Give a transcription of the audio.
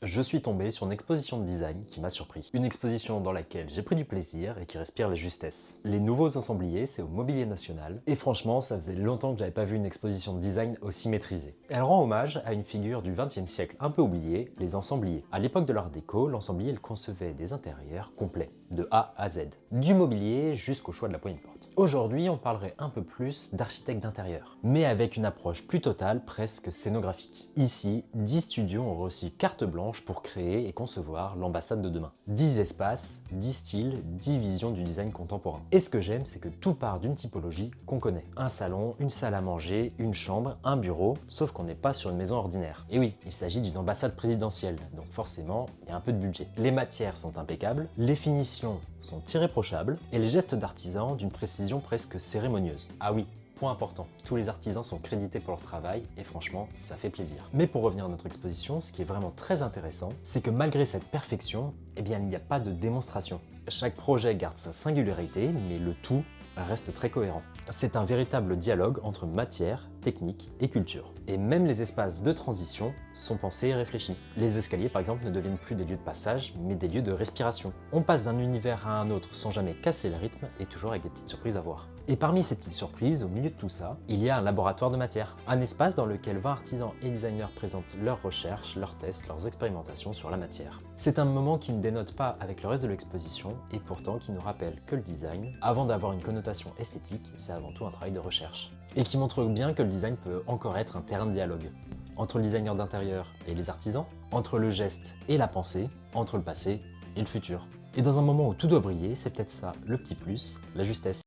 Je suis tombé sur une exposition de design qui m'a surpris. Une exposition dans laquelle j'ai pris du plaisir et qui respire la justesse. Les nouveaux ensembliers, c'est au Mobilier National, et franchement, ça faisait longtemps que j'avais pas vu une exposition de design aussi maîtrisée. Elle rend hommage à une figure du XXe siècle un peu oubliée, les ensembliers. À l'époque de l'Art déco, l'ensemblier il concevait des intérieurs complets, de A à Z. Du mobilier jusqu'au choix de la poignée de porte. Aujourd'hui, on parlerait un peu plus d'architecte d'intérieur, mais avec une approche plus totale, presque scénographique. Ici, 10 studios ont reçu carte blanche pour créer et concevoir l'ambassade de demain. 10 espaces, 10 styles, 10 visions du design contemporain. Et ce que j'aime, c'est que tout part d'une typologie qu'on connaît. Un salon, une salle à manger, une chambre, un bureau, sauf qu'on n'est pas sur une maison ordinaire. Et oui, il s'agit d'une ambassade présidentielle, donc forcément, il y a un peu de budget. Les matières sont impeccables, les finitions sont irréprochables, et les gestes d'artisan d'une précision presque cérémonieuse. Ah oui, point important, tous les artisans sont crédités pour leur travail et franchement, ça fait plaisir. Mais pour revenir à notre exposition, ce qui est vraiment très intéressant, c'est que malgré cette perfection, eh bien il n'y a pas de démonstration. Chaque projet garde sa singularité, mais le tout reste très cohérent. C'est un véritable dialogue entre matière, technique et culture. Et même les espaces de transition sont pensés et réfléchis. Les escaliers par exemple ne deviennent plus des lieux de passage, mais des lieux de respiration. On passe d'un univers à un autre sans jamais casser le rythme et toujours avec des petites surprises à voir. Et parmi ces petites surprises, au milieu de tout ça, il y a un laboratoire de matière. Un espace dans lequel 20 artisans et designers présentent leurs recherches, leurs tests, leurs expérimentations sur la matière. C'est un moment qui ne dénote pas avec le reste de l'exposition et pourtant qui nous rappelle que le design, avant d'avoir une connotation esthétique, c'est avant tout un travail de recherche. Et qui montre bien que le design peut encore être un terrain de dialogue. Entre le designer d'intérieur et les artisans, entre le geste et la pensée, entre le passé et le futur. Et dans un moment où tout doit briller, c'est peut-être ça le petit plus, la justesse.